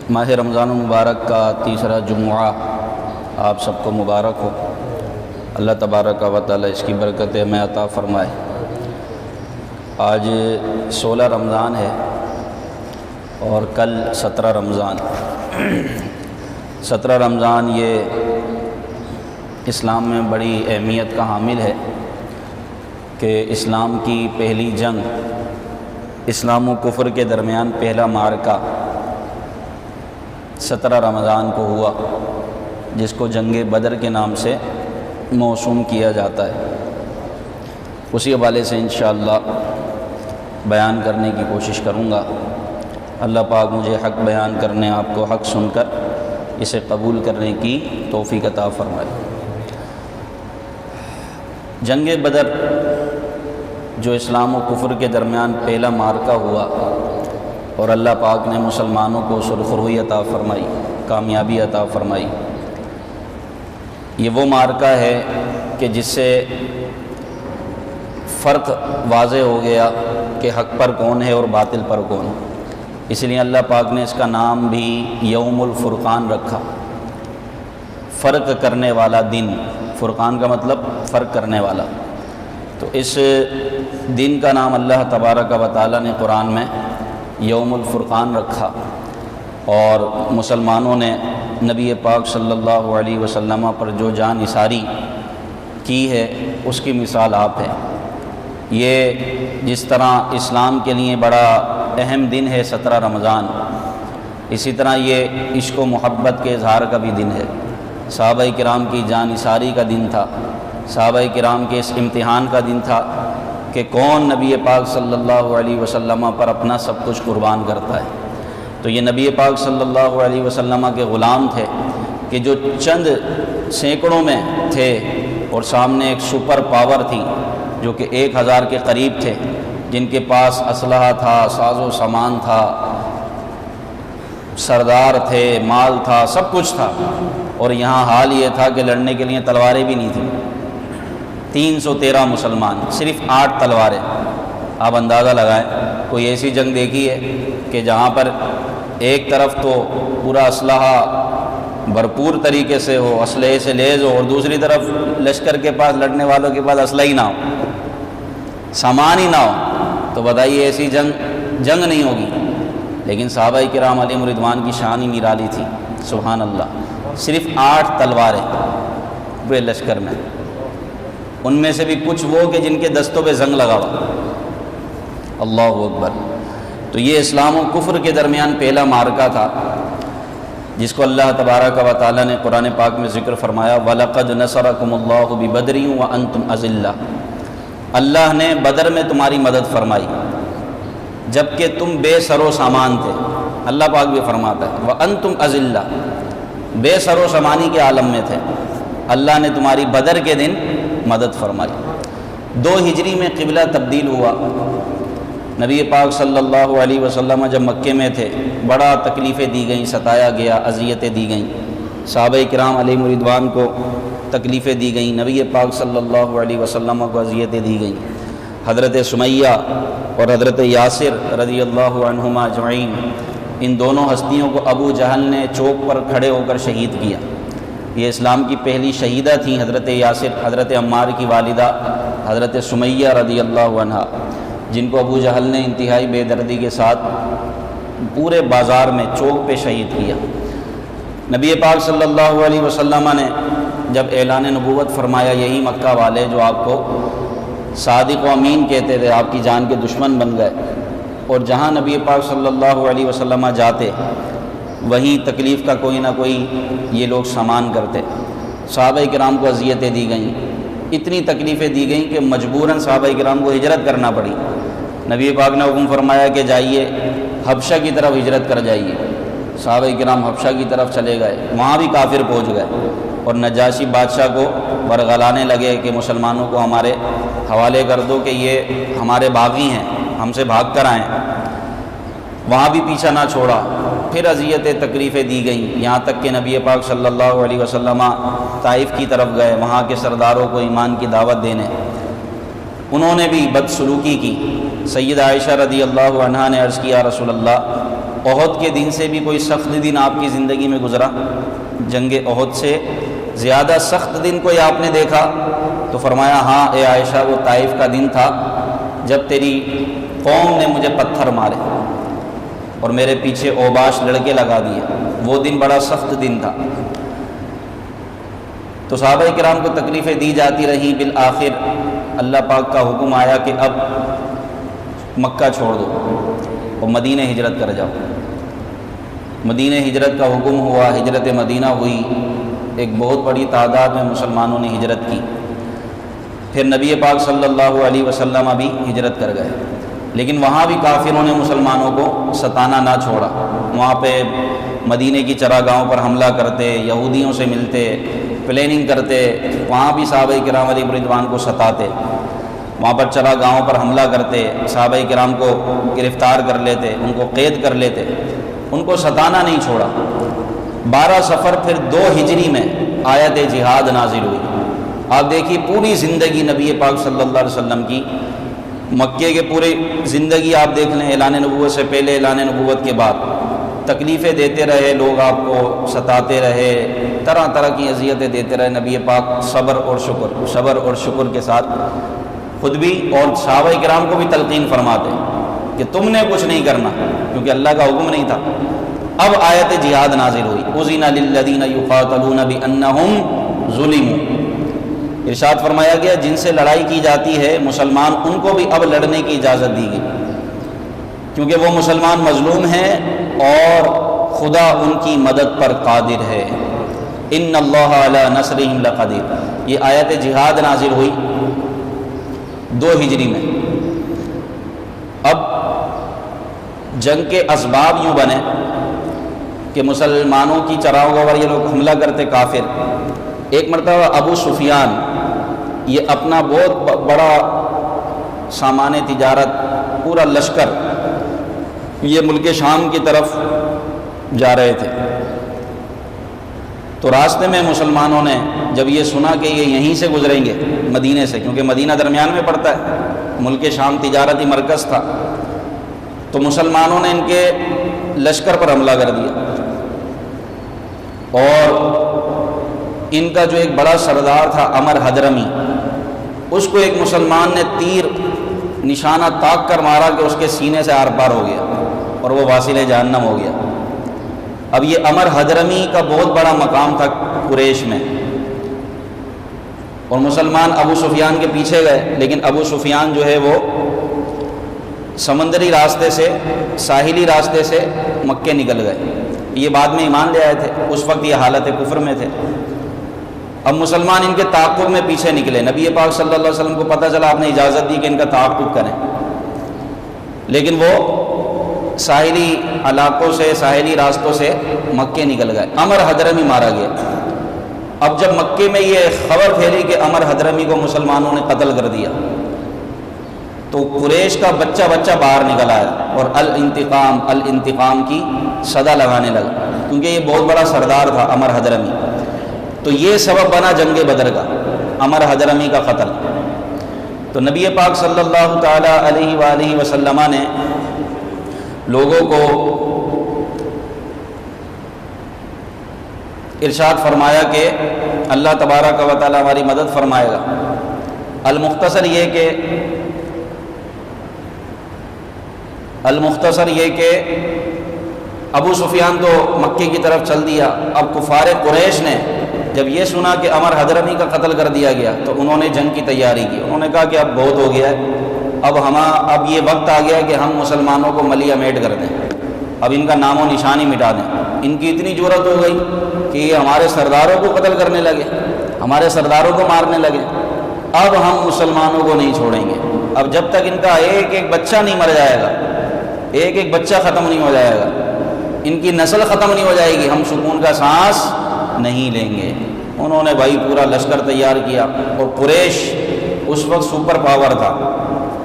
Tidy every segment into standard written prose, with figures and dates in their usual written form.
ماہ رمضان المبارک کا تیسرا جمعہ آپ سب کو مبارک ہو۔ اللہ تبارک و تعالی اس کی برکت ہمیں عطا فرمائے۔ آج 16 رمضان ہے اور کل 17 رمضان۔ 17 رمضان یہ اسلام میں بڑی اہمیت کا حامل ہے کہ اسلام کی پہلی جنگ، اسلام و کفر کے درمیان پہلا معرکہ 17 رمضان کو ہوا، جس کو جنگ بدر کے نام سے موسوم کیا جاتا ہے۔ اسی حوالے سے انشاءاللہ بیان کرنے کی کوشش کروں گا۔ اللہ پاک مجھے حق بیان کرنے، آپ کو حق سن کر اسے قبول کرنے کی توفیق عطا فرمائے۔ جنگ بدر جو اسلام و کفر کے درمیان پہلا معرکہ ہوا اور اللہ پاک نے مسلمانوں کو سرخروئی عطا فرمائی، کامیابی عطا فرمائی، یہ وہ معرکہ ہے کہ جس سے فرق واضح ہو گیا کہ حق پر کون ہے اور باطل پر کون۔ اس لیے اللہ پاک نے اس کا نام بھی یوم الفرقان رکھا، فرق کرنے والا دن۔ فرقان کا مطلب فرق کرنے والا۔ تو اس دن کا نام اللہ تبارک و تعالی نے قرآن میں یوم الفرقان رکھا، اور مسلمانوں نے نبی پاک صلی اللہ علیہ وسلم پر جو جان نثاری کی ہے اس کی مثال آپ ہے۔ یہ جس طرح اسلام کے لیے بڑا اہم دن ہے 17 رمضان، اسی طرح یہ عشق و محبت کے اظہار کا بھی دن ہے۔ صحابہ کرام کی جان نثاری کا دن تھا، صحابہ کرام کے اس امتحان کا دن تھا کہ کون نبی پاک صلی اللہ علیہ وسلم پر اپنا سب کچھ قربان کرتا ہے۔ تو یہ نبی پاک صلی اللہ علیہ وسلم کے غلام تھے کہ جو چند سینکڑوں میں تھے، اور سامنے ایک سپر پاور تھی جو کہ 1000 کے قریب تھے، جن کے پاس اسلحہ تھا، ساز و سامان تھا، سردار تھے، مال تھا، سب کچھ تھا، اور یہاں حال یہ تھا کہ لڑنے کے لیے تلواریں بھی نہیں تھیں۔ 313 مسلمان، صرف 8 تلواریں۔ آپ اندازہ لگائیں، کوئی ایسی جنگ دیکھی ہے کہ جہاں پر ایک طرف تو پورا اسلحہ بھرپور طریقے سے ہو، اسلحے سے لیز ہو، اور دوسری طرف لشکر کے پاس، لڑنے والوں کے پاس اسلحہ ہی نہ ہو، سامان ہی نہ ہو؟ تو بتائیے ایسی جنگ نہیں ہوگی۔ لیکن صحابہ کرام علیہم رضوان کی شان ہی نرالی تھی، سبحان اللہ۔ صرف 8 تلواریں پورے لشکر میں، ان میں سے بھی کچھ وہ کہ جن کے دستوں پہ زنگ لگا ہوا۔ اللہ اکبر۔ تو یہ اسلام و کفر کے درمیان پہلا معرکہ تھا، جس کو اللہ تبارک و تعالی نے قرآن پاک میں ذکر فرمایا، وَلَقَدْ نَصَرَكُمُ اللَّهُ بِبَدْرٍ وَأَنْتُمْ أَذِلَّةٌ۔ اللہ نے بدر میں تمہاری مدد فرمائی جبکہ تم بے سر و سامان تھے۔ اللہ پاک بھی فرماتا ہے وَأَنْتُمْ أَذِلَّةٌ، بے سر و سامانی کے عالم میں تھے، اللہ نے تمہاری بدر کے دن مدد فرمائی۔ 2 ہجری میں قبلہ تبدیل ہوا۔ نبی پاک صلی اللہ علیہ وسلم جب مکے میں تھے، بڑا تکلیفیں دی گئیں، ستایا گیا، اذیتیں دی گئیں، صحابہ کرام علیہم رضوان کو تکلیفیں دی گئیں، نبی پاک صلی اللہ علیہ وسلم کو اذیتیں دی گئیں۔ حضرت سمیہ اور حضرت یاسر رضی اللہ عنہما اجمعین، ان دونوں ہستیوں کو ابو جہل نے چوک پر کھڑے ہو کر شہید کیا۔ یہ اسلام کی پہلی شہیدہ تھیں حضرت یاسر، حضرت عمار کی والدہ حضرت سمیہ رضی اللہ عنہا، جن کو ابو جہل نے انتہائی بے دردی کے ساتھ پورے بازار میں چوک پہ شہید کیا۔ نبی پاک صلی اللہ علیہ وسلم نے جب اعلان نبوت فرمایا، یہی مکہ والے جو آپ کو صادق و امین کہتے تھے، آپ کی جان کے دشمن بن گئے، اور جہاں نبی پاک صلی اللہ علیہ وسلم جاتے وہیں تکلیف کا کوئی نہ کوئی یہ لوگ سامان کرتے۔ صحابہ کرام کو اذیتیں دی گئیں، اتنی تکلیفیں دی گئیں کہ مجبوراً صحابہ کرام کو ہجرت کرنا پڑی۔ نبی پاک نے حکم فرمایا کہ جائیے حبشہ کی طرف ہجرت کر جائیے۔ صحابہ کرام حبشہ کی طرف چلے گئے، وہاں بھی کافر پہنچ گئے، اور نجاشی بادشاہ کو ورغلانے لگے کہ مسلمانوں کو ہمارے حوالے کر دو کہ یہ ہمارے باغی ہیں، ہم سے بھاگ کر آئیں۔ وہاں بھی پیچھا نہ چھوڑا، پھر اذیتیں تکلیفیں دی گئیں، یہاں تک کہ نبی پاک صلی اللہ علیہ وسلم طائف کی طرف گئے، وہاں کے سرداروں کو ایمان کی دعوت دینے۔ انہوں نے بھی بدسلوکی کی۔ سیدہ عائشہ رضی اللہ عنہا نے عرض کیا رسول اللہ، احد کے دن سے بھی کوئی سخت دن آپ کی زندگی میں گزرا؟ جنگ احد سے زیادہ سخت دن کوئی آپ نے دیکھا؟ تو فرمایا ہاں اے عائشہ، وہ طائف کا دن تھا جب تیری قوم نے مجھے پتھر مارے اور میرے پیچھے اوباش لڑکے لگا دیے، وہ دن بڑا سخت دن تھا۔ تو صحابہ کرام کو تکلیفیں دی جاتی رہیں، بالآخر اللہ پاک کا حکم آیا کہ اب مکہ چھوڑ دو اور مدینہ ہجرت کر جاؤ۔ مدینہ ہجرت کا حکم ہوا، ہجرت مدینہ ہوئی، ایک بہت بڑی تعداد میں مسلمانوں نے ہجرت کی۔ پھر نبی پاک صلی اللہ علیہ وسلم بھی ہجرت کر گئے، لیکن وہاں بھی کافروں نے مسلمانوں کو ستانا نہ چھوڑا۔ وہاں پہ مدینے کی چراگاہوں پر حملہ کرتے، یہودیوں سے ملتے، پلاننگ کرتے، وہاں بھی صحابہ کرام علیہ رضوان کو ستاتے، وہاں پر چراگاہوں پر حملہ کرتے، صحابہ کرام کو گرفتار کر لیتے، ان کو قید کر لیتے، ان کو ستانا نہیں چھوڑا۔ 12 صفر پھر 2 ہجری میں آیت جہاد نازل ہوئی۔ آپ دیکھیے پوری زندگی نبی پاک صلی اللہ علیہ وسلم کی، مکے کے پورے زندگی آپ دیکھ لیں، اعلان نبوت سے پہلے، اعلان نبوت کے بعد تکلیفیں دیتے رہے لوگ، آپ کو ستاتے رہے، طرح طرح کی اذیتیں دیتے رہے۔ نبی پاک صبر اور شکر کے ساتھ خود بھی اور صحابہ کرام کو بھی تلقین فرماتے کہ تم نے کچھ نہیں کرنا، کیونکہ اللہ کا حکم نہیں تھا۔ اب آیت جہاد نازل ہوئی، اذن للذین یقاتلون بانہم ظلموا، ارشاد فرمایا گیا جن سے لڑائی کی جاتی ہے مسلمان، ان کو بھی اب لڑنے کی اجازت دی گئی، کیونکہ وہ مسلمان مظلوم ہیں اور خدا ان کی مدد پر قادر ہے۔ ان اللہ علی نصرہم لقدیر، یہ آیت جہاد نازل ہوئی 2 ہجری میں۔ اب جنگ کے اسباب یوں بنے کہ مسلمانوں کی چراغوں پر یہ لوگ حملہ کرتے کافر۔ ایک مرتبہ ابو سفیان، یہ اپنا بہت بڑا سامان تجارت، پورا لشکر، یہ ملک شام کی طرف جا رہے تھے، تو راستے میں مسلمانوں نے جب یہ سنا کہ یہ یہیں سے گزریں گے مدینے سے، کیونکہ مدینہ درمیان میں پڑتا ہے، ملک شام تجارتی مرکز تھا، تو مسلمانوں نے ان کے لشکر پر حملہ کر دیا، اور ان کا جو ایک بڑا سردار تھا عمر حضرمی، اس کو ایک مسلمان نے تیر نشانہ تاک کر مارا کہ اس کے سینے سے آر پار ہو گیا اور وہ واصل جہنم ہو گیا۔ اب یہ عمر حضرمی کا بہت بڑا مقام تھا قریش میں، اور مسلمان ابو سفیان کے پیچھے گئے، لیکن ابو سفیان جو ہے وہ سمندری راستے سے، ساحلی راستے سے مکے نکل گئے، یہ بعد میں ایمان لے آئے تھے، اس وقت یہ حالت کفر میں تھے۔ اب مسلمان ان کے تعاقب میں پیچھے نکلے، نبی پاک صلی اللہ علیہ وسلم کو پتہ چلا، آپ نے اجازت دی کہ ان کا تعاقب کریں، لیکن وہ ساحلی علاقوں سے، ساحلی راستوں سے مکے نکل گئے، عمر حضرمی مارا گیا۔ اب جب مکے میں یہ خبر پھیلی کہ عمر حضرمی کو مسلمانوں نے قتل کر دیا، تو قریش کا بچہ بچہ باہر نکل آیا اور الانتقام کی صدا لگانے لگا، کیونکہ یہ بہت بڑا سردار تھا عمر حضرمی۔ تو یہ سبب بنا جنگ بدر کا، عمر حضرمی کا قتل۔ تو نبی پاک صلی اللہ تعالی علیہ وآلہ وسلم نے لوگوں کو ارشاد فرمایا کہ اللہ تبارک و تعالی ہماری مدد فرمائے گا۔ المختصر یہ کہ ابو سفیان تو مکے کی طرف چل دیا۔ اب کفار قریش نے جب یہ سنا کہ عمر حضرمی کا قتل کر دیا گیا تو انہوں نے جنگ کی تیاری کی، انہوں نے کہا کہ اب بہت ہو گیا ہے، اب یہ وقت آ گیا کہ ہم مسلمانوں کو ملیہ میٹ کر دیں، اب ان کا نام و نشان ہی مٹا دیں۔ ان کی اتنی جرأت ہو گئی کہ یہ ہمارے سرداروں کو قتل کرنے لگے، ہمارے سرداروں کو مارنے لگے، اب ہم مسلمانوں کو نہیں چھوڑیں گے۔ اب جب تک ان کا ایک ایک بچہ نہیں مر جائے گا، ایک ایک بچہ ختم نہیں ہو جائے گا، ان کی نسل ختم نہیں ہو جائے گی، ہم سکون کا سانس نہیں لیں گے۔ انہوں نے بھائی پورا لشکر تیار کیا، اور قریش اس وقت سپر پاور تھا،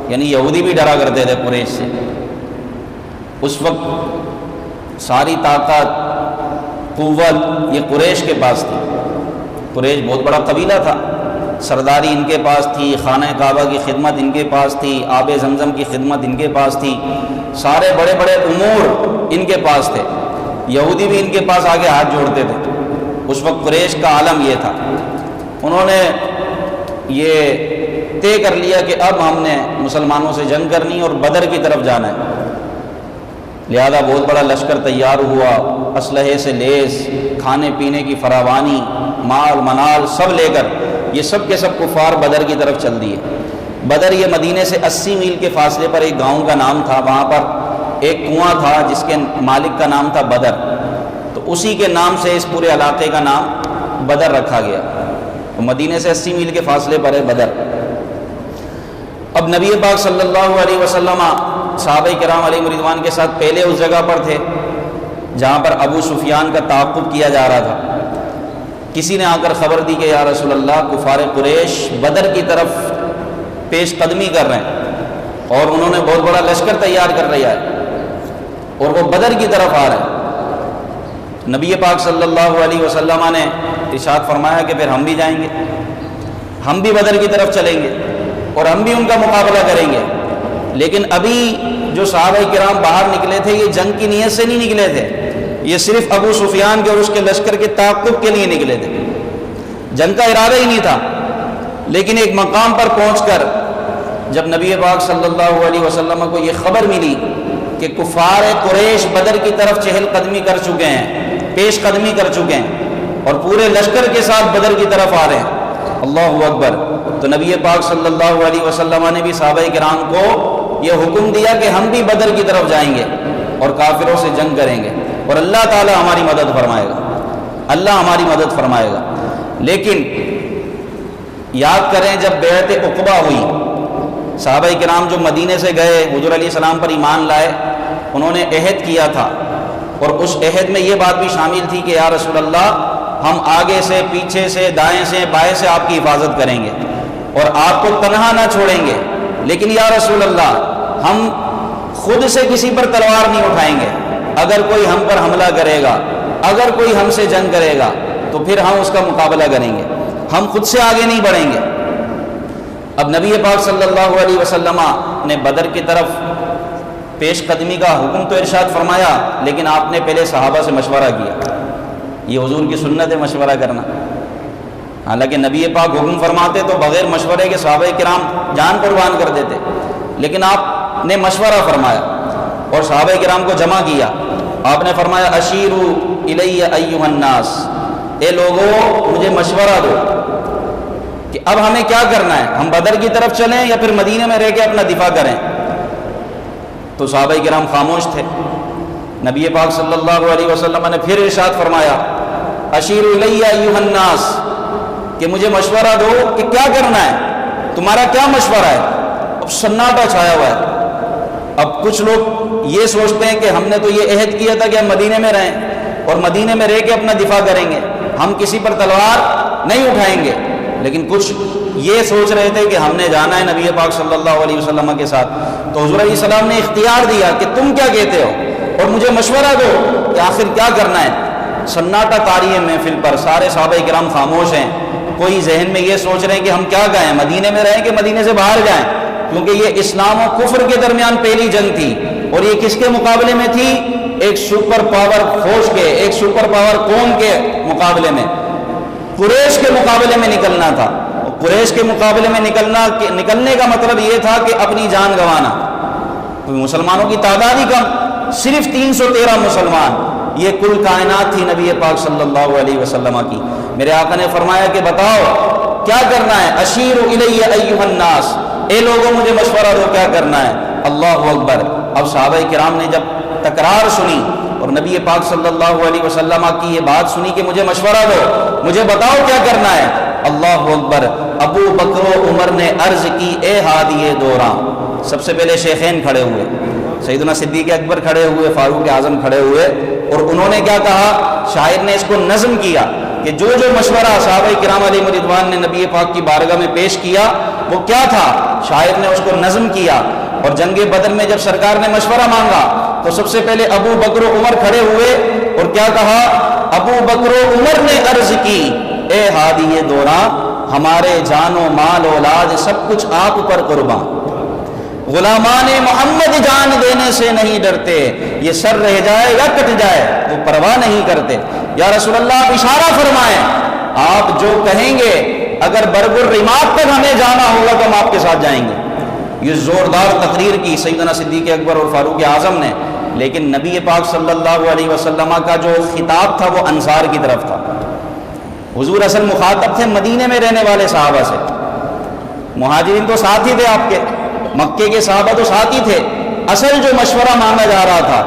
یعنی یہودی بھی ڈرا کرتے تھے قریش سے۔ اس وقت ساری طاقت، قوت یہ قریش کے پاس تھی۔ قریش بہت بڑا قبیلہ تھا، سرداری ان کے پاس تھی، خانہ کعبہ کی خدمت ان کے پاس تھی، آب زمزم کی خدمت ان کے پاس تھی، سارے بڑے بڑے امور ان کے پاس تھے، یہودی بھی ان کے پاس آگے ہاتھ جوڑتے تھے۔ اس وقت قریش کا عالم یہ تھا۔ انہوں نے یہ طے کر لیا کہ اب ہم نے مسلمانوں سے جنگ کرنی اور بدر کی طرف جانا ہے، لہذا بہت بڑا لشکر تیار ہوا، اسلحے سے لیس، کھانے پینے کی فراوانی، مال منال سب لے کر یہ سب کے سب کفار بدر کی طرف چل دیے۔ بدر یہ مدینے سے 80 میل کے فاصلے پر ایک گاؤں کا نام تھا، وہاں پر ایک کنواں تھا جس کے مالک کا نام تھا بدر، تو اسی کے نام سے اس پورے علاقے کا نام بدر رکھا گیا۔ تو مدینے سے 80 میل کے فاصلے پر ہے بدر۔ اب نبی پاک صلی اللہ علیہ وسلم صحابہ کرام علیہ رضوان کے ساتھ پہلے اس جگہ پر تھے جہاں پر ابو سفیان کا تعاقب کیا جا رہا تھا۔ کسی نے آ کر خبر دی کہ یا رسول اللہ، کفار قریش بدر کی طرف پیش قدمی کر رہے ہیں اور انہوں نے بہت بڑا لشکر تیار کر لیا ہے اور وہ بدر کی طرف آ رہے ہیں۔ نبی پاک صلی اللہ علیہ وسلم نے ارشاد فرمایا کہ پھر ہم بھی جائیں گے، ہم بھی بدر کی طرف چلیں گے اور ہم بھی ان کا مقابلہ کریں گے۔ لیکن ابھی جو صحابہ کرام باہر نکلے تھے یہ جنگ کی نیت سے نہیں نکلے تھے، یہ صرف ابو سفیان کے اور اس کے لشکر کے تعاقب کے لیے نکلے تھے، جنگ کا ارادہ ہی نہیں تھا۔ لیکن ایک مقام پر پہنچ کر جب نبی پاک صلی اللہ علیہ وسلم کو یہ خبر ملی کہ کفار قریش بدر کی طرف چہل قدمی کر چکے ہیں، پیش قدمی کر چکے ہیں اور پورے لشکر کے ساتھ بدر کی طرف آ رہے ہیں، اللہ اکبر، تو نبی پاک صلی اللہ علیہ وسلم نے بھی صحابہ کرام کو یہ حکم دیا کہ ہم بھی بدر کی طرف جائیں گے اور کافروں سے جنگ کریں گے اور اللہ تعالی ہماری مدد فرمائے گا، اللہ ہماری مدد فرمائے گا۔ لیکن یاد کریں جب بیعت عقبہ ہوئی، صحابہ کرام جو مدینے سے گئے حضور علیہ السلام پر ایمان لائے، انہوں نے عہد کیا تھا اور اس عہد میں یہ بات بھی شامل تھی کہ یا رسول اللہ، ہم آگے سے، پیچھے سے، دائیں سے، بائیں سے آپ کی حفاظت کریں گے اور آپ کو تنہا نہ چھوڑیں گے، لیکن یا رسول اللہ ہم خود سے کسی پر تلوار نہیں اٹھائیں گے، اگر کوئی ہم پر حملہ کرے گا، اگر کوئی ہم سے جنگ کرے گا تو پھر ہم اس کا مقابلہ کریں گے، ہم خود سے آگے نہیں بڑھیں گے۔ اب نبی پاک صلی اللہ علیہ وسلم نے بدر کی طرف پیش قدمی کا حکم تو ارشاد فرمایا، لیکن آپ نے پہلے صحابہ سے مشورہ کیا، یہ حضور کی سنت ہے مشورہ کرنا۔ حالانکہ نبی پاک حکم فرماتے تو بغیر مشورے کے صحابہ کرام جان قربان کر دیتے، لیکن آپ نے مشورہ فرمایا اور صحابہ کرام کو جمع کیا۔ آپ نے فرمایا اشیروا الی ایھا الناس، اے لوگو مجھے مشورہ دو کہ اب ہمیں کیا کرنا ہے، ہم بدر کی طرف چلیں یا پھر مدینے میں رہ کے اپنا دفاع کریں۔ تو صحابہ کرام خاموش تھے۔ نبی پاک صلی اللہ علیہ وسلم نے پھر ارشاد فرمایا اشیروا الی ایھا الناس، کہ مجھے مشورہ دو کہ کیا کرنا ہے، تمہارا کیا مشورہ ہے۔ اب سناٹا چھایا ہوا ہے۔ اب کچھ لوگ یہ سوچتے ہیں کہ ہم نے تو یہ عہد کیا تھا کہ ہم مدینے میں رہیں اور مدینے میں رہ کے اپنا دفاع کریں گے، ہم کسی پر تلوار نہیں اٹھائیں گے، لیکن کچھ یہ سوچ رہے تھے کہ ہم نے جانا ہے نبی پاک صلی اللہ علیہ وسلم کے ساتھ۔ تو حضور علیہ السلام نے اختیار دیا کہ تم کیا کہتے ہو اور مجھے مشورہ دو کہ آخر کیا کرنا ہے۔ سناٹا طاری ہے محفل پر، سارے صحابہ کرام خاموش ہیں، کوئی ذہن میں یہ سوچ رہے ہیں کہ ہم کیا گائیں، مدینے میں رہیں کہ مدینے سے باہر جائیں، کیونکہ یہ اسلام و کفر کے درمیان پہلی جنگ تھی اور یہ کس کے مقابلے میں تھی، ایک سپر پاور فوج کے، ایک سپر پاور قوم کے مقابلے میں، قریش کے مقابلے میں نکلنا تھا۔ قریش کے مقابلے میں نکلنے کا مطلب یہ تھا کہ اپنی جان گنوانا۔ مسلمانوں کی تعداد ہی کم، صرف 313 مسلمان، یہ کل کائنات تھی نبی پاک صلی اللہ علیہ وسلم کی۔ میرے آقا نے فرمایا کہ بتاؤ کیا کرنا ہے، اشیروا الی ایھا الناس، اے لوگوں مجھے مشورہ دو کیا کرنا ہے۔ اللہ اکبر۔ اب صحابہ کرام نے جب تکرار سنی اور نبی پاک صلی اللہ علیہ وسلم کی یہ بات سنی کہ مجھے مشورہ دو، مجھے بتاؤ کیا کرنا ہے، اللہ اکبر۔ ابو بکر و عمر نے عرض کی اے ہادی دوراں، سب سے پہلے شیخین کھڑے ہوئے، سیدنا صدیق اکبر کھڑے ہوئے، فاروق اعظم کھڑے ہوئے، اور انہوں نے کیا کہا، شاعر نے اس کو نظم کیا کہ جو مشورہ صحابہ کرام علیہ رضوان نے نبی پاک کی بارگاہ میں پیش کیا وہ کیا تھا، شاعر نے اس کو نظم کیا۔ اور جنگ بدر میں جب سرکار نے مشورہ مانگا تو سب سے پہلے ابو بکر و عمر کھڑے ہوئے اور کیا کہا، ابو بکر و عمر نے عرض کی اے ہادی دوراں، ہمارے جان و مال اولاد سب کچھ آپ پر قربان۔ غلامان محمد جان دینے سے نہیں ڈرتے، یہ سر رہ جائے یا کٹ جائے وہ پرواہ نہیں کرتے۔ یا رسول اللہ آپ اشارہ فرمائیں، آپ جو کہیں گے اگر برگ الرماد تک ہمیں جانا ہوگا تو ہم آپ کے ساتھ جائیں گے۔ یہ زوردار تقریر کی سیدنا صدیق اکبر اور فاروق اعظم نے، لیکن نبی پاک صلی اللہ علیہ وسلم کا جو خطاب تھا وہ انصار کی طرف تھا۔ حضور اصل مخاطب تھے مدینے میں رہنے والے صحابہ سے، مہاجرین تو ساتھ ہی تھے آپ کے، مکے کے صحابہ تو ساتھ ہی تھے۔ اصل جو مشورہ مانگا جا رہا تھا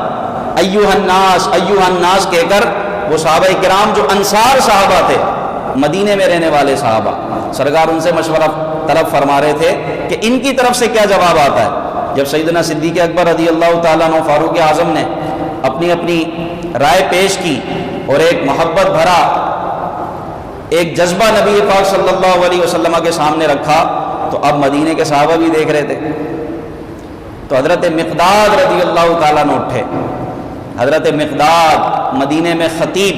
ایوہ الناس ایوہ الناس کہہ کر، وہ صحابہ کرام جو انصار صحابہ تھے مدینے میں رہنے والے صحابہ، سرکار ان سے مشورہ طلب فرما رہے تھے کہ ان کی طرف سے کیا جواب آتا ہے۔ جب سیدنا صدیق اکبر رضی اللہ تعالیٰ عنہ فاروق اعظم نے اپنی اپنی رائے پیش کی اور ایک محبت بھرا ایک جذبہ نبی پاک صلی اللہ علیہ وسلم کے سامنے رکھا، تو اب مدینے کے صحابہ بھی دیکھ رہے تھے۔ تو حضرت مقداد رضی اللہ تعالیٰ عنہ اٹھے۔ حضرت مقداد مدینے میں خطیب،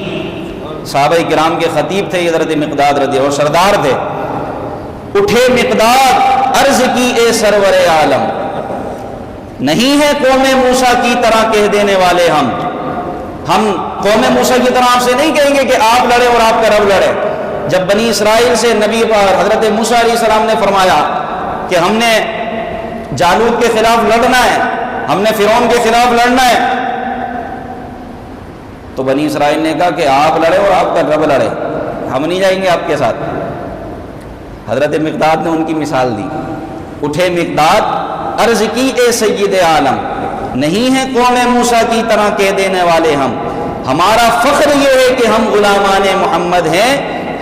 صحابہ کرام کے خطیب تھے حضرت مقداد رضی اللہ، اور سردار تھے۔ اٹھے مقداد، عرض کی اے سرور عالم، نہیں ہے قوم موسیٰ کی طرح کہہ دینے والے ہم قوم موسیٰ کی طرح آپ سے نہیں کہیں گے کہ آپ لڑے اور آپ کا رب لڑے۔ جب بنی اسرائیل سے نبی حضرت موسیٰ علیہ السلام نے فرمایا کہ ہم نے جالوت کے خلاف لڑنا ہے، ہم نے فرعون کے خلاف لڑنا ہے، تو بنی اسرائیل نے کہا کہ آپ لڑے اور آپ کا رب لڑے، ہم نہیں جائیں گے آپ کے ساتھ۔ حضرت مقداد نے ان کی مثال دی۔ اٹھے مقداد، عرض کی اے سید عالم، نہیں ہے قوم موسیٰ کی طرح کہہ دینے والے ہم، ہمارا فخر یہ ہے کہ ہم غلامان محمد ہیں،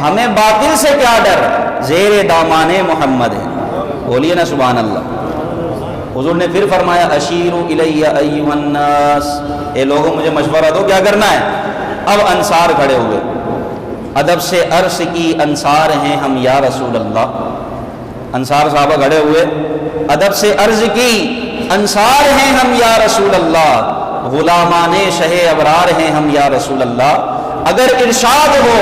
ہمیں باطل سے کیا ڈر، زیر دامان محمد ہیں۔ بولیے نا سبحان اللہ۔ حضور نے پھر فرمایا اشیروا الی ایھا الناس، اے لوگوں مجھے مشورہ دو کیا کرنا ہے۔ اب انصار کھڑے ہوئے، ادب سے عرض کی انصار ہیں ہم یا رسول اللہ۔ انصار صحابہ کھڑے ہوئے، ادب سے عرض کی انصار ہیں ہم یا رسول اللہ، غلامان شہ ابرار ہیں ہم یا رسول اللہ۔ اگر ارشاد ہو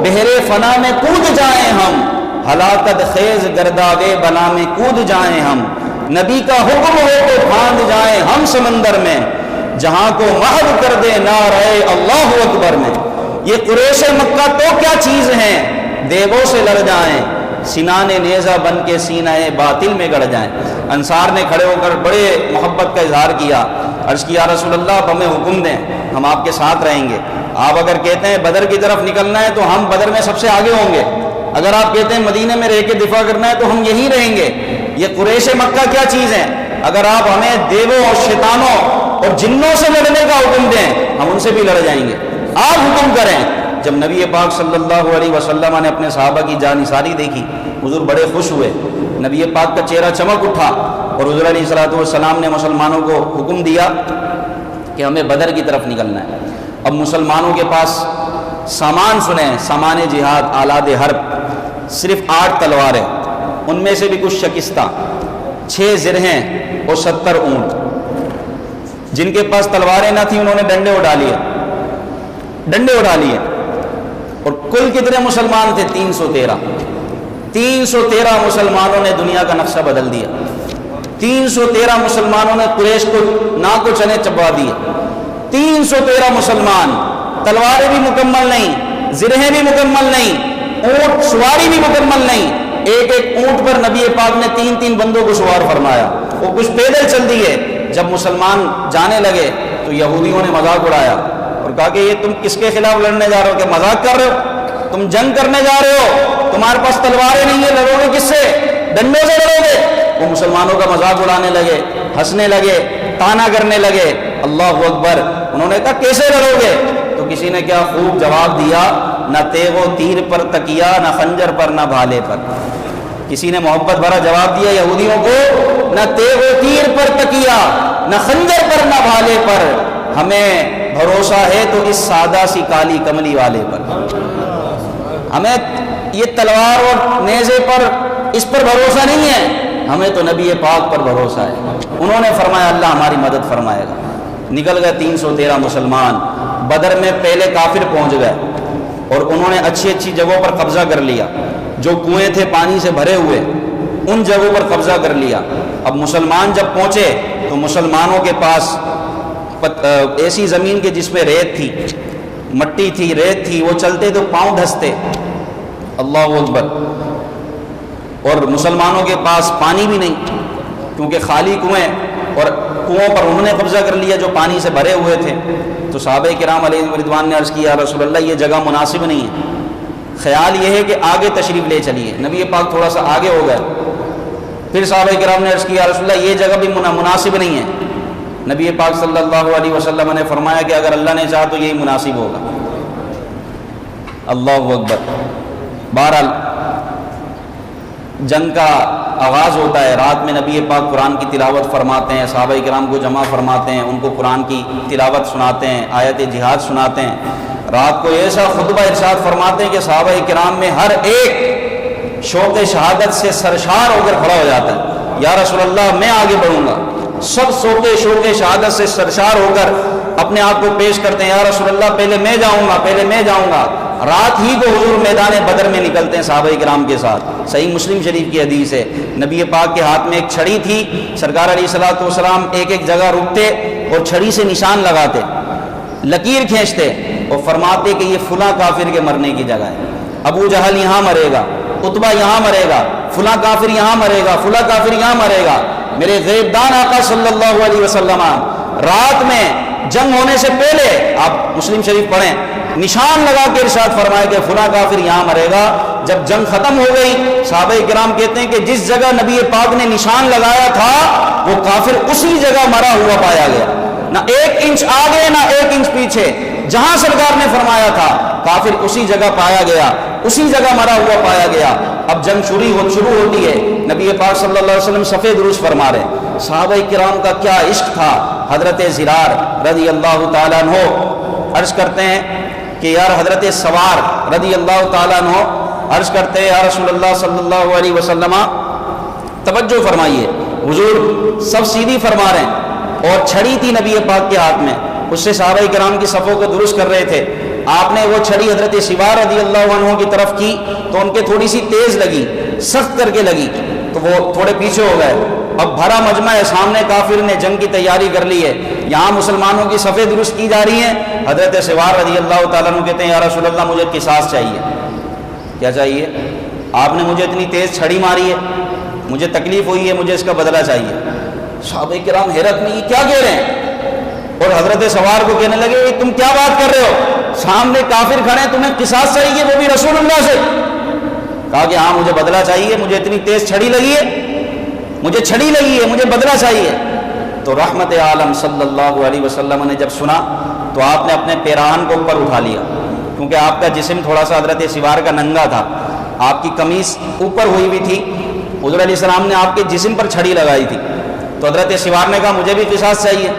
بحر فنا میں کود جائیں ہم، ہلاکت خیز گردابے بلا میں کود جائیں ہم۔ نبی کا حکم ہو تو پھاند جائیں ہم سمندر میں، جہاں کو محو کر دے نعرہ اللہ اکبر میں۔ یہ قریش مکہ تو کیا چیز ہیں، دیووں سے لڑ جائیں، سنان نیزہ بن کے سینہ باطل میں گڑ جائیں۔ انصار نے کھڑے ہو کر بڑے محبت کا اظہار کیا، عرض کیا یا رسول اللہ آپ ہمیں حکم دیں، ہم آپ کے ساتھ رہیں گے۔ آپ اگر کہتے ہیں بدر کی طرف نکلنا ہے تو ہم بدر میں سب سے آگے ہوں گے، اگر آپ کہتے ہیں مدینے میں رہ کے دفاع کرنا ہے تو ہم یہیں رہیں گے۔ یہ قریش مکہ کیا چیز ہیں، اگر آپ ہمیں دیووں اور شیطانوں اور جنوں سے لڑنے کا حکم دیں ہم ان سے بھی لڑ جائیں گے، آپ حکم کریں۔ جب نبی پاک صلی اللہ علیہ وسلم نے اپنے صحابہ کی جانثاری دیکھی، حضور بڑے خوش ہوئے، نبی پاک کا چہرہ چمک اٹھا، اور حضور علیہ الصلوۃ والسلام نے مسلمانوں کو حکم دیا کہ ہمیں بدر کی طرف نکلنا ہے۔ اب مسلمانوں کے پاس سامان سنیں، سامان جہاد، آلات حرب، صرف 8 تلواریں، ان میں سے بھی کچھ شکستہ، 6 زرہیں اور 70 اونٹ۔ جن کے پاس تلواریں نہ تھیں انہوں نے ڈنڈے اٹھا لیے، اور کل کتنے مسلمان تھے؟ 313 مسلمانوں نے دنیا کا نقشہ بدل دیا۔ 313 مسلمانوں نے قریش کو ناک و چنے چبا دیے۔ 313 مسلمان، تلواریں بھی مکمل نہیں، زرہیں بھی مکمل نہیں، اونٹ سواری بھی مکمل نہیں۔ ایک اونٹ پر نبی پاک نے 3 بندوں کو سوار فرمایا، وہ کچھ پیدل چل دیے۔ جب مسلمان جانے لگے تو یہودیوں نے مذاق اڑایا اور کہا کہ یہ تم کس کے خلاف لڑنے جا رہے ہو، کہ مذاق کر رہے ہو، تم جنگ کرنے جا رہے ہو، تمہارے پاس تلواریں نہیں ہیں، لڑو گے کس سے؟ ڈنڈوں سے لڑو گے۔ وہ مسلمانوں کا مذاق اڑانے لگے، ہنسنے لگے، تانا کرنے لگے، اللہ اکبر۔ انہوں نے کہا کیسے لڑو گے؟ تو کسی نے کیا خوب جواب دیا، نہ تیغ و تیر پر تکیا، نہ خنجر پر نہ بھالے پر۔ کسی نے محبت بھرا جواب دیا یہودیوں کو، نہ تیغ و تیر پر تکیا، نہ خنجر پر نہ بھالے پر، ہمیں بھروسہ ہے تو اس سادہ سی کالی کملی والے پر۔ ہمیں یہ تلوار اور نیزے پر اس پر بھروسہ نہیں ہے، ہمیں تو نبی پاک پر بھروسہ ہے۔ انہوں نے فرمایا اللہ ہماری مدد فرمائے گا۔ نکل گئے 313 مسلمان، بدر میں پہلے کافر پہنچ گئے اور انہوں نے اچھی جگہوں پر قبضہ کر لیا، جو کنویں تھے پانی سے بھرے ہوئے ان جگہوں پر قبضہ کر لیا۔ اب مسلمان جب پہنچے تو مسلمانوں کے پاس ایسی زمین کے جس میں ریت تھی، مٹی تھی، ریت تھی، وہ چلتے تو پاؤں دھستے، اللہ اکبر۔ اور مسلمانوں کے پاس پانی بھی نہیں، کیونکہ خالی کنویں، اور کنووں پر انہوں نے قبضہ کر لیا جو پانی سے بھرے ہوئے تھے۔ تو صحابہ کرام علیہ رضوان نے عرض کیا، رسول اللہ یہ جگہ مناسب نہیں ہے، خیال یہ ہے کہ آگے تشریف لے چلیے۔ نبی پاک تھوڑا سا آگے ہو گئے، پھر صحابہ کرام نے عرض کیا، رسول اللہ یہ جگہ بھی مناسب نہیں ہے۔ نبی پاک صلی اللہ علیہ وسلم نے فرمایا کہ اگر اللہ نے چاہا تو یہی مناسب ہوگا۔ اللہ اکبر۔ بہرحال جنگ کا آغاز ہوتا ہے، رات میں نبی پاک قرآن کی تلاوت فرماتے ہیں، صحابہ کرام کو جمع فرماتے ہیں، ان کو قرآن کی تلاوت سناتے ہیں، آیت جہاد سناتے ہیں۔ رات کو ایسا خطبہ ارشاد فرماتے ہیں کہ صحابہ کرام میں ہر ایک شوق شہادت سے سرشار ہو کر کھڑا ہو جاتا ہے، یا رسول اللہ میں آگے بڑھوں گا۔ سب شوق شہادت سے سرشار ہو کر اپنے آپ کو پیش کرتے ہیں، یا رسول اللہ پہلے میں جاؤں گا، پہلے میں جاؤں گا۔ رات ہی کو حضور میدان بدر میں نکلتے ہیں صحابہ کرام کے ساتھ۔ صحیح مسلم شریف کی حدیث ہے، نبی پاک کے ہاتھ میں ایک چھڑی تھی، سرکار علیہ الصلوۃ والسلام ایک ایک جگہ رکتے اور چھڑی سے نشان لگاتے، لکیر کھینچتے اور فرماتے کہ یہ فلاں کافر کے مرنے کی جگہ ہے، ابو جہل یہاں مرے گا، عتبہ یہاں مرے گا، فلاں کافر یہاں مرے گا، فلاں کافر یہاں مرے گا۔ میرے غیب دان آقا صلی اللہ علیہ وسلم رات میں جنگ ہونے سے پہلے، آپ مسلم شریف پڑھیں، نشان لگا کے ارشاد فرمائے کہ فلاں کافر یہاں مرے گا۔ جب جنگ ختم ہو گئی، صحابہ کرام کہتے ہیں کہ جس جگہ نبی پاک نے نشان لگایا تھا وہ کافر اسی جگہ مرا ہوا پایا گیا، نہ ایک انچ آگے نہ ایک انچ پیچھے، جہاں سرکار نے فرمایا تھا کافر اسی جگہ پایا گیا، اسی جگہ مرا ہوا پایا گیا۔ اب جنگ شروع ہوتی ہے، نبی پاک صلی اللہ علیہ وسلم صفے دروس فرما رہے۔ صحابہ کرام کا کیا عشق تھا۔ حضرت زرار رضی اللہ تعالیٰ عنہ عرض کرتے ہیں کہ یار حضرت سوار رضی اللہ تعالیٰ عنہ عرض کرتے ہیں، یا رسول اللہ صلی اللہ علیہ وسلم توجہ فرمائیے، حضور سب سیدھی فرما رہے ہیں اور چھڑی تھی نبی پاک کے ہاتھ میں، اس سے صحابہ کرام کی صفوں کو درست کر رہے تھے۔ آپ نے وہ چھڑی حضرت سوار رضی اللہ عنہ کی طرف کی تو ان کے تھوڑی سی تیز لگی، سخت کر کے لگی تو وہ تھوڑے پیچھے ہو گئے۔ اب بھرا مجمع ہے، سامنے کافر نے جنگ کی تیاری کر لی ہے، یہاں مسلمانوں کی صفیں درست کی جا رہی ہیں۔ حضرت سوار رضی اللہ تعالیٰ عنہ کہتے ہیں، یا رسول اللہ مجھے قصاص چاہیے۔ کیا چاہیے؟ آپ نے مجھے اتنی تیز چھڑی ماری ہے، مجھے تکلیف ہوئی ہے، مجھے اس کا بدلہ چاہیے۔ صحابہ کرام حیرت میں یہ کیا کہہ رہے ہیں، اور حضرت سوار کو کہنے لگے تم کیا بات کر رہے ہو، سامنے کافر کھڑے ہیں، تمہیں قصاص چاہیے، وہ بھی رسول اللہ سے؟ کہا کہ ہاں مجھے بدلہ چاہیے، مجھے اتنی تیز چھڑی لگی ہے، مجھے چھڑی لگی ہے، مجھے بدلہ چاہیے۔ تو رحمت عالم صلی اللہ علیہ وسلم نے جب سنا تو آپ نے اپنے پیراہن کو اوپر اٹھا لیا، کیونکہ آپ کا جسم تھوڑا سا حضرت سوار کا ننگا تھا، آپ کی قمیص اوپر ہوئی ہوئی تھی، حضور علیہ السلام نے آپ کے جسم پر چھڑی لگائی تھی۔ تو حضرت سوار نے کہا مجھے بھی قصاص چاہیے،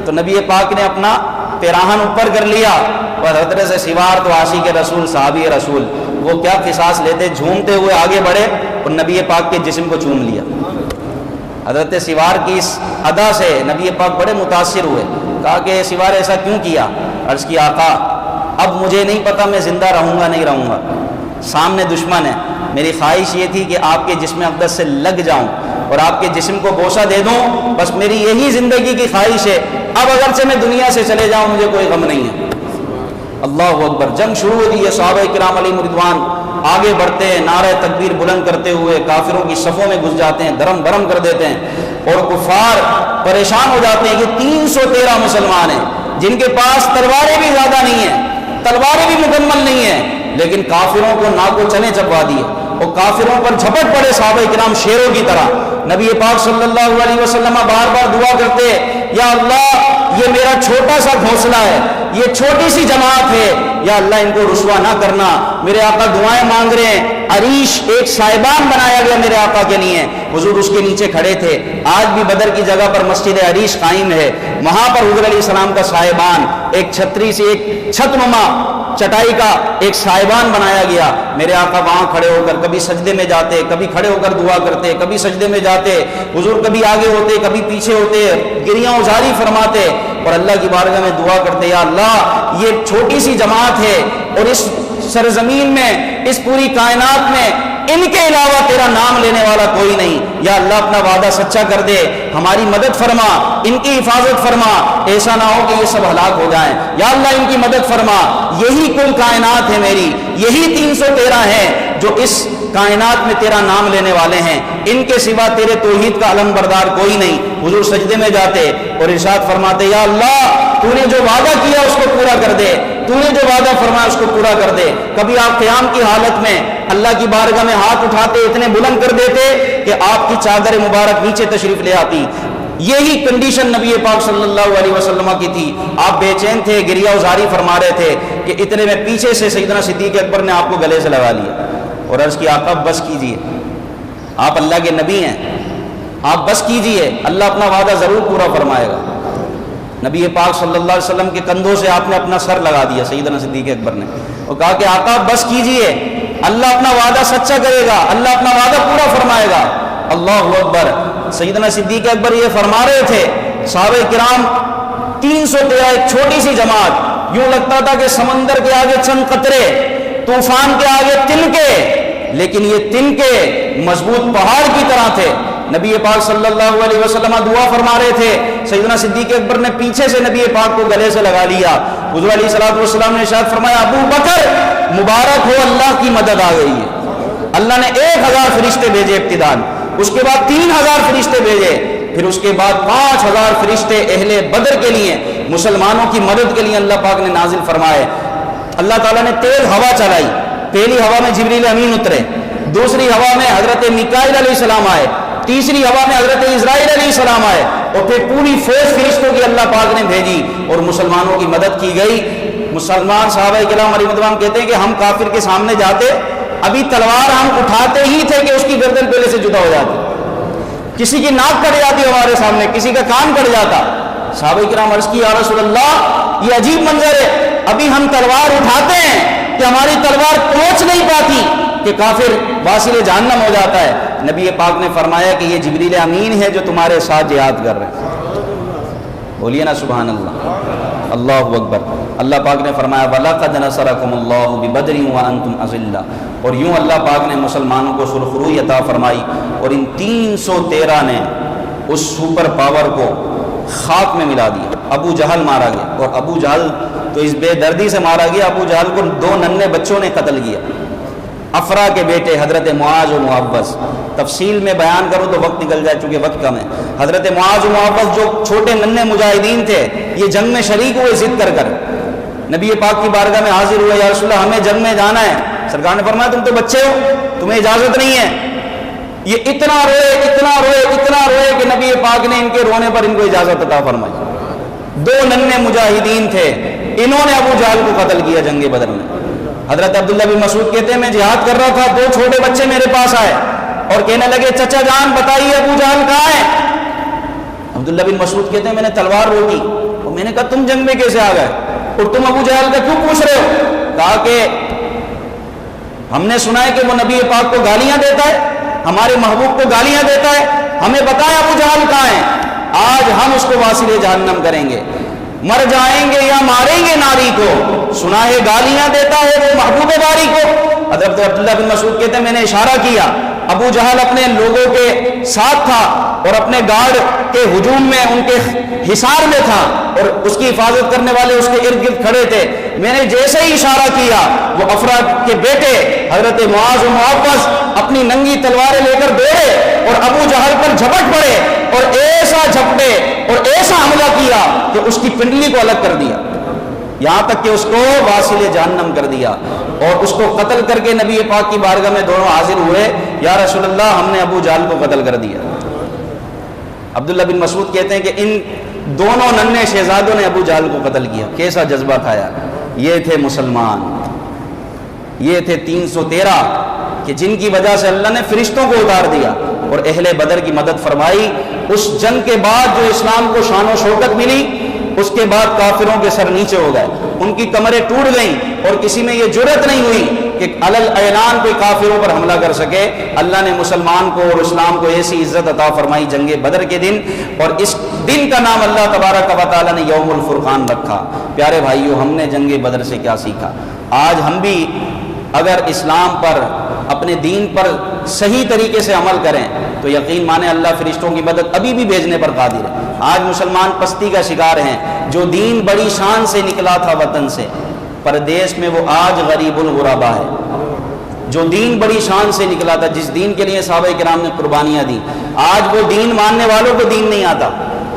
تو نبی پاک نے اپنا پیراہن اوپر کر لیا، اور حضرت سوار تو عاشق رسول صحابی رسول، وہ کیا قصاص لیتے، جھومتے ہوئے آگے بڑھے اور نبی پاک کے جسم کو چوم لیا۔ حضرت سوار کی اس ادا سے نبی پاک بڑے متاثر ہوئے، کہا کہ سوار ایسا کیوں کیا؟ عرض کی آقا اب مجھے نہیں پتا میں زندہ رہوں گا نہیں رہوں گا، سامنے دشمن ہے، میری خواہش یہ تھی کہ آپ کے جسم اقدس سے لگ جاؤں اور آپ کے جسم کو بوسہ دے دوں، بس میری یہی زندگی کی خواہش ہے، اب اگرچہ میں دنیا سے چلے جاؤں مجھے کوئی غم نہیں ہے۔ اللہ اکبر۔ جنگ شروع ہوتی ہے، صحابہ کرام علیہ رضوان آگے بڑھتے ہیں، نعرہ تکبیر بلند کرتے ہوئے کافروں کی صفوں میں گھس جاتے ہیں، دھرم برم کر دیتے ہیں، اور کفار پریشان ہو جاتے ہیں کہ 313 مسلمان ہیں جن کے پاس تلواریں بھی زیادہ نہیں ہیں، تلواریں بھی مکمل نہیں ہیں، لیکن کافروں کو ناکو چنے چبوا دیے اور کافروں پر جھپٹ پڑے صحابہ کرام شیروں کی طرح۔ نبی پاک صلی اللہ علیہ وسلم بار بار دعا کرتے، یا اللہ یہ میرا چھوٹا سا گھونسلہ ہے، یہ چھوٹی سی جماعت ہے، یا اللہ ان کو رسوا نہ کرنا۔ میرے آقا دعائیں مانگ رہے ہیں، عریش ایک سائبان بنایا گیا میرے آقا کے لیے، حضور اس کے نیچے کھڑے تھے، آج بھی بدر کی جگہ پر مسجد عریش قائم ہے، وہاں پر حضور علیہ السلام کا سائبان، ایک چھتری سے ایک چھت نما چٹائی کا ایک سائبان بنایا گیا، میرے آقا وہاں کھڑے ہو کر کبھی سجدے میں جاتے، کبھی کھڑے ہو کر دعا کرتے، کبھی سجدے میں جاتے، حضور کبھی آگے ہوتے کبھی پیچھے ہوتے، گریاں ازاری فرماتے اور اللہ کی بارگاہ میں دعا کرتے، یا اللہ یہ چھوٹی سی جماعت ہے اور اس سرزمین میں، اس پوری کائنات میں ان کے علاوہ تیرا نام لینے والا کوئی نہیں. یا اللہ اپنا وعدہ سچا کر دے, ہماری مدد فرما, ان کی حفاظت فرما, ایسا نہ ہو کہ یہ سب ہلاک ہو جائیں. یا اللہ ان کی مدد فرما, یہی کل کائنات ہے میری, یہی 313 ہیں جو اس کائنات میں تیرا نام لینے والے ہیں, ان کے سوا تیرے توحید کا علم بردار کوئی نہیں. حضور سجدے میں جاتے اور ارشاد فرماتے, یا اللہ تو نے جو وعدہ کیا اس کو پورا کر دے, تو نے جو وعدہ فرمایا اس کو پورا کر دے. کبھی آپ قیام کی حالت میں اللہ کی بارگاہ میں ہاتھ اٹھاتے, اتنے بلند کر دیتے کہ آپ کی چادر مبارک نیچے تشریف لے آتی. یہی کنڈیشن نبی پاک صلی اللہ علیہ وسلم کی تھی. آپ بے چین تھے, گریہ وزاری فرما رہے تھے کہ اتنے میں پیچھے سے سیدنا صدیق اکبر نے آپ کو گلے سے لگا لیا اور عرض کی, آقا بس کیجئے, آپ اللہ کے نبی ہیں, آپ بس کیجئے, اللہ اپنا وعدہ ضرور پورا فرمائے گا. نبی پاک صلی اللہ علیہ وسلم کے کندھوں سے آپ نے اپنا سر لگا دیا سیدنا صدیق اکبر نے, اور کہا کہ آقا بس کیجئے, اللہ اپنا وعدہ سچا کرے گا, اللہ اپنا وعدہ پورا فرمائے گا. اللہ اکبر. سیدنا صدیق اکبر یہ فرما رہے تھے, صحابہ کرام 313 ایک چھوٹی سی جماعت, یوں لگتا تھا کہ سمندر کے آگے چند قطرے, طوفان کے آگے تنکے, لیکن یہ تنکے مضبوط پہاڑ کی طرح تھے. نبی پاک صلی اللہ علیہ وسلم دعا فرما رہے تھے, سیدنا صدیق اکبر نے پیچھے سے نبی پاک کو گلے سے لگا لیا. حضور علیہ الصلوۃ والسلام نے ارشاد فرمایا, ابو بکر مبارک ہو, اللہ کی مدد آ گئی ہے. اللہ نے 1000 فرشتے بھیجے ابتداء, اس کے بعد 3000 فرشتے بھیجے, پھر اس کے بعد 5000 فرشتے اہل بدر کے لیے, مسلمانوں کی مدد کے لیے اللہ پاک نے نازل فرمائے. اللہ تعالیٰ نے تیز ہوا چلائی, پہلی ہوا میں جبریل امین اترے, دوسری ہوا میں حضرت میکائیل علیہ السلام آئے, تیسری ہوا میں حضرت اسرائیل علیہ السلام آئے, اور پھر پوری فوج فرشتوں کی اللہ پاک نے بھیجی اور مسلمانوں کی مدد کی گئی. مسلمان صحابہ کرام علیہ رضوان کہتے ہیں کہ ہم کافر کے سامنے جاتے, ابھی تلوار ہم اٹھاتے ہی تھے کہ اس کی گردن پہلے سے جدا ہو جاتی, کسی کی ناک کٹ جاتی ہمارے سامنے, کسی کا کان کٹ جاتا. صحابہ کرام عرض کی, یا رسول اللہ یہ عجیب منظر ہے, ابھی ہم تلوار اٹھاتے ہیں کہ ہماری تلوار پہنچ نہیں پاتی کہ کافر واصل جہنم ہو جاتا ہے. نبی پاک نے فرمایا کہ یہ جبریل امین ہے جو تمہارے ساتھ جہاد کر رہے ہیں. بولیے نا سبحان اللہ, اللہ اکبر. اللہ پاک نے فرمایا, وَلَقَدْ نَصَرَكُمُ اللَّهُ بِبَدْرٍ وَأَنْتُمْ أَذِلَّةٌ, اور یوں اللہ پاک نے مسلمانوں کو سرخروئی عطا فرمائی, اور ان 313 نے اس سپر پاور کو خاک میں ملا دیا. ابو جہل مارا گیا, اور ابو جہل تو اس بے دردی سے مارا گیا, ابو جہل کو 2 ننھے بچوں نے قتل کیا, افرا کے بیٹے حضرت معاذ و معوذ. تفصیل میں بیان کروں تو وقت نکل جائے چونکہ وقت کم ہے. حضرت معاذ و معوذ جو چھوٹے ننھے مجاہدین تھے, یہ جنگ میں شریک ہوئے ضد کر کر, نبی پاک کی بارگاہ میں حاضر ہوئے, یا رسول اللہ ہمیں جنگ میں جانا ہے. سرکار نے فرمایا, تم تو بچے ہو, تمہیں اجازت نہیں ہے. یہ اتنا روئے اتنا روئے اتنا روئے کہ نبی پاک نے ان کے رونے پر ان کو اجازت عطا فرمائی. 2 ننھے مجاہدین تھے, انہوں نے ابو جہل کو قتل کیا جنگ بدر میں. حضرت عبداللہ بن مسعود کہتے ہیں, میں جہاد کر رہا تھا, 2 چھوٹے بچے میرے پاس آئے اور کہنے لگے, چچا جان بتائیے ابو جہل کہاں ہے. عبداللہ بن مسعود کہتے ہیں, میں نے تلوار روکی, اور میں نے کہا تم جنگ میں کیسے آ گئے, اور تم ابو جہل کا کیوں پوچھ رہے ہو. کہا کہ ہم نے سنا ہے کہ وہ نبی پاک کو گالیاں دیتا ہے, ہمارے محبوب کو گالیاں دیتا ہے, ہمیں بتایا ابو جہل کہاں ہے, آج ہم اس کو واصل جہنم کریں گے, مر جائیں گے یا ماریں گے ناری کو. سنا ہے گالیاں دیتا ہے وہ محبوب باری کو. حضرت عبداللہ بن مسعود کہتے ہیں, میں نے اشارہ کیا, ابو جہل اپنے لوگوں کے ساتھ تھا اور اپنے گارڈ کے ہجوم میں ان کے حصار میں تھا, اور اس کی حفاظت کرنے والے اس کے ارد گرد کھڑے تھے. میں نے جیسے ہی اشارہ کیا, وہ افراد کے بیٹے حضرت معاذ و معوذ اپنی ننگی تلواریں لے کر دوڑے اور ابو جہل پر جھپٹ پڑے, اور ایسا جھپٹے اور ایسا حملہ کیا کہ اس کی پنڈلی کو الگ کر دیا, یہاں تک کہ اس کو واصل جہنم کر دیا, اور اس کو قتل کر کے نبی پاک کی بارگاہ میں دونوں حاضر ہوئے, یا رسول اللہ ہم نے ابو جہل کو قتل کر دیا. عبداللہ بن مسعود کہتے ہیں کہ ان دونوں ننھے شہزادوں نے ابو جہل کو قتل کیا. کیسا جذبہ تھا یار. یہ تھے مسلمان, یہ تھے 313 کہ جن کی وجہ سے اللہ نے فرشتوں کو اتار دیا اور اہل بدر کی مدد فرمائی. اس جنگ کے بعد جو اسلام کو شان و شوکت ملی, اس کے بعد کافروں کے سر نیچے ہو گئے, ان کی کمریں ٹوٹ گئیں, اور کسی میں یہ جرأت نہیں ہوئی کہ علل اعلان کوئی کافروں پر حملہ کر سکے. اللہ نے مسلمان کو اور اسلام کو ایسی عزت عطا فرمائی جنگ بدر کے دن, اور اس دن کا نام اللہ تبارک و تعالیٰ نے یوم الفرقان رکھا. پیارے بھائیو, ہم نے جنگ بدر سے کیا سیکھا؟ آج ہم بھی اگر اسلام پر اپنے دین پر صحیح طریقے سے عمل کریں تو یقین مانیں اللہ فرشتوں کی مدد ابھی بھی بھیجنے پر قادر ہے۔ آج مسلمان پستی کا شکار ہیں، جو دین بڑی شان سے نکلا تھا وطن سے، پردیس میں وہ آج غریب الغربا ہے۔ جو دین بڑی شان سے نکلا تھا، جس دین کے لیے صحابہ کرام نے قربانیاں دی، آج وہ دین ماننے والوں کو دین نہیں آتا۔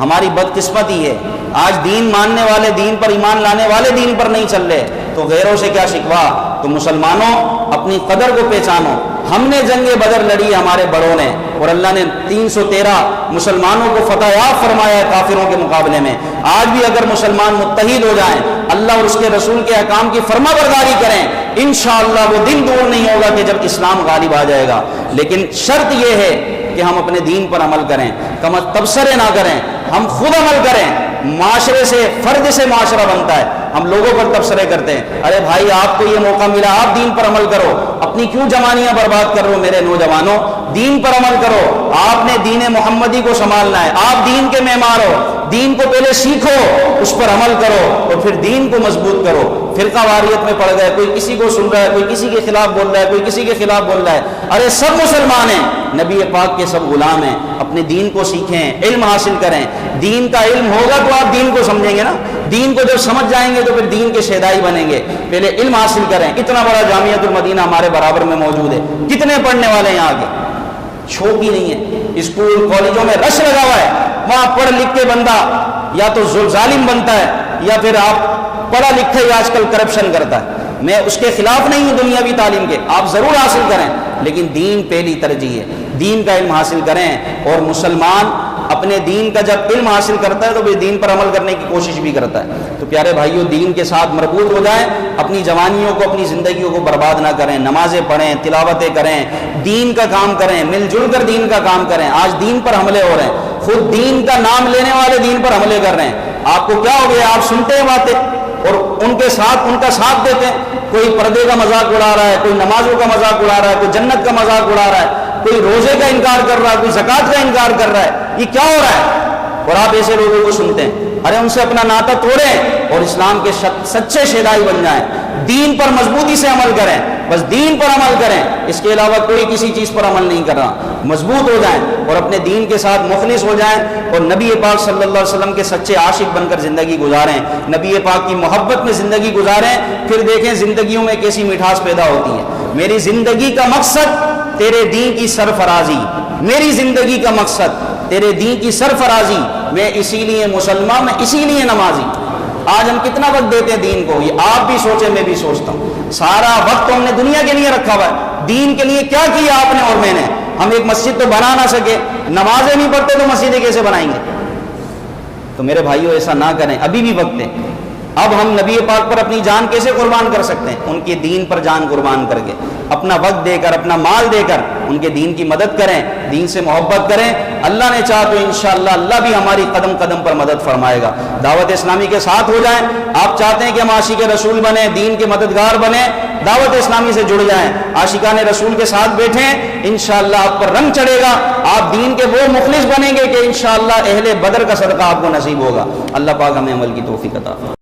ہماری بدقسمتی ہے، آج دین ماننے والے، دین پر ایمان لانے والے دین پر نہیں چل رہے، تو غیروں سے کیا شکوا؟ تو مسلمانوں اپنی قدر کو پہچانو۔ ہم نے جنگ بدر لڑی ہمارے بڑوں نے، اور اللہ نے 313 مسلمانوں کو فتح یاب فرمایا ہے کافروں کے مقابلے میں۔ آج بھی اگر مسلمان متحد ہو جائیں، اللہ اور اس کے رسول کے احکام کی فرما برداری کریں، انشاءاللہ وہ دن دور نہیں ہوگا کہ جب اسلام غالب آ جائے گا۔ لیکن شرط یہ ہے کہ ہم اپنے دین پر عمل کریں، تبصرے نہ کریں، ہم خود عمل کریں۔ معاشرے سے، فرد سے معاشرہ بنتا ہے، ہم لوگوں پر تبصرے کرتے ہیں، ارے بھائی آپ کو یہ موقع ملا، آپ دین پر عمل کرو، اپنی کیوں جوانیاں برباد کر رہے ہو میرے نوجوانوں؟ دین پر عمل کرو، آپ نے دین محمدی کو سنبھالنا ہے، آپ دین کے معمار ہو، دین کو پہلے سیکھو، اس پر عمل کرو اور پھر دین کو مضبوط کرو۔ فرقہ واریت میں پڑ گئے، کوئی کسی کو سن رہا ہے، کوئی کسی کے خلاف بول رہا ہے، کوئی کسی کے خلاف بول رہا ہے، ارے سب مسلمان ہیں، نبی پاک کے سب غلام ہیں۔ اپنے دین کو سیکھیں، علم حاصل کریں، دین کا علم ہوگا تو آپ دین کو سمجھیں گے نا، دین کو جب سمجھ جائیں گے تو پھر دین کے شہدائی بنیں گے۔ پہلے علم حاصل کریں۔ اتنا بڑا جامعۃ المدینہ ہمارے برابر میں موجود ہے، کتنے پڑھنے والے ہیں آگے؟ شوق ہی نہیں ہے۔ اسکول کالجوں میں رش لگا ہوا ہے، وہاں پڑھ لکھ کے بندہ یا تو ظالم بنتا ہے یا پھر آپ پڑھا لکھا ہی آج کل کرپشن کرتا ہے۔ میں اس کے خلاف نہیں ہوں دنیاوی تعلیم کے، آپ ضرور حاصل کریں، لیکن دین پہلی ترجیح ہے۔ دین کا علم حاصل کریں، اور مسلمان اپنے دین کا جب علم حاصل کرتا ہے تو بھی دین پر عمل کرنے کی کوشش بھی کرتا ہے۔ تو پیارے بھائیوں، دین کے ساتھ مربوط ہو جائیں، اپنی جوانیوں کو، اپنی زندگیوں کو برباد نہ کریں، نمازیں پڑھیں، تلاوتیں کریں، دین کا کام کریں، مل جل کر دین کا کام کریں۔ آج دین پر حملے ہو رہے ہیں، خود دین کا نام لینے والے دین پر حملے کر رہے ہیں۔ آپ کو کیا ہو گیا؟ آپ سنتے ہیں باتیں اور ان کے ساتھ ان کا ساتھ دیتے ہیں۔ کوئی پردے کا مذاق اڑا رہا ہے، کوئی نمازوں کا مذاق اڑا رہا ہے، کوئی جنت کا مذاق اڑا رہا ہے، کوئی روزے کا انکار کر رہا ہے، کوئی زکوٰۃ کا انکار کر رہا ہے۔ یہ کیا ہو رہا ہے؟ اور آپ ایسے لوگوں کو سنتے ہیں۔ ارے ان سے اپنا ناطہ توڑیں اور اسلام کے سچے شہدائی بن جائیں، دین پر مضبوطی سے عمل کریں، بس دین پر عمل کریں، اس کے علاوہ کوئی کسی چیز پر عمل نہیں کر رہا۔ مضبوط ہو جائیں اور اپنے دین کے ساتھ مخلص ہو جائیں، اور نبی پاک صلی اللہ علیہ وسلم کے سچے عاشق بن کر زندگی گزاریں، نبی پاک کی محبت میں زندگی گزاریں۔ پھر دیکھیں زندگیوں میں کیسی مٹھاس پیدا ہوتی ہے۔ میری زندگی کا مقصد تیرے دین کی سرفرازی، میری زندگی کا مقصد تیرے دین کی سرفرازی، میں اسی لیے مسلمان، میں اسی لیے نمازی۔ آج ہم کتنا وقت دیتے ہیں دین کو، یہ آپ بھی سوچیں، میں بھی سوچتا ہوں۔ سارا وقت ہم نے دنیا کے لیے رکھا ہوا ہے، دین کے لیے کیا کیا آپ نے اور میں نے؟ ہم ایک مسجد تو بنا نہ سکے، نمازیں نہیں پڑھتے تو مسجدیں کیسے بنائیں گے؟ تو میرے بھائیوں ایسا نہ کریں، ابھی بھی وقت ہے۔ اب ہم نبی پاک پر اپنی جان کیسے قربان کر سکتے ہیں؟ ان کے دین پر جان قربان کر کے، اپنا وقت دے کر، اپنا مال دے کر ان کے دین کی مدد کریں، دین سے محبت کریں۔ اللہ نے چاہا تو انشاءاللہ اللہ بھی ہماری قدم قدم پر مدد فرمائے گا۔ دعوت اسلامی کے ساتھ ہو جائیں۔ آپ چاہتے ہیں کہ ہم عاشق رسول بنیں، دین کے مددگار بنیں، دعوت اسلامی سے جڑ جائیں، عاشقان رسول کے ساتھ بیٹھیں، انشاءاللہ آپ پر رنگ چڑھے گا، آپ دین کے وہ مخلص بنیں گے کہ انشاءاللہ اہل بدر کا صدقہ آپ کو نصیب ہوگا۔ اللہ پاک ہمیں عمل کی توفیق عطا فرمائے۔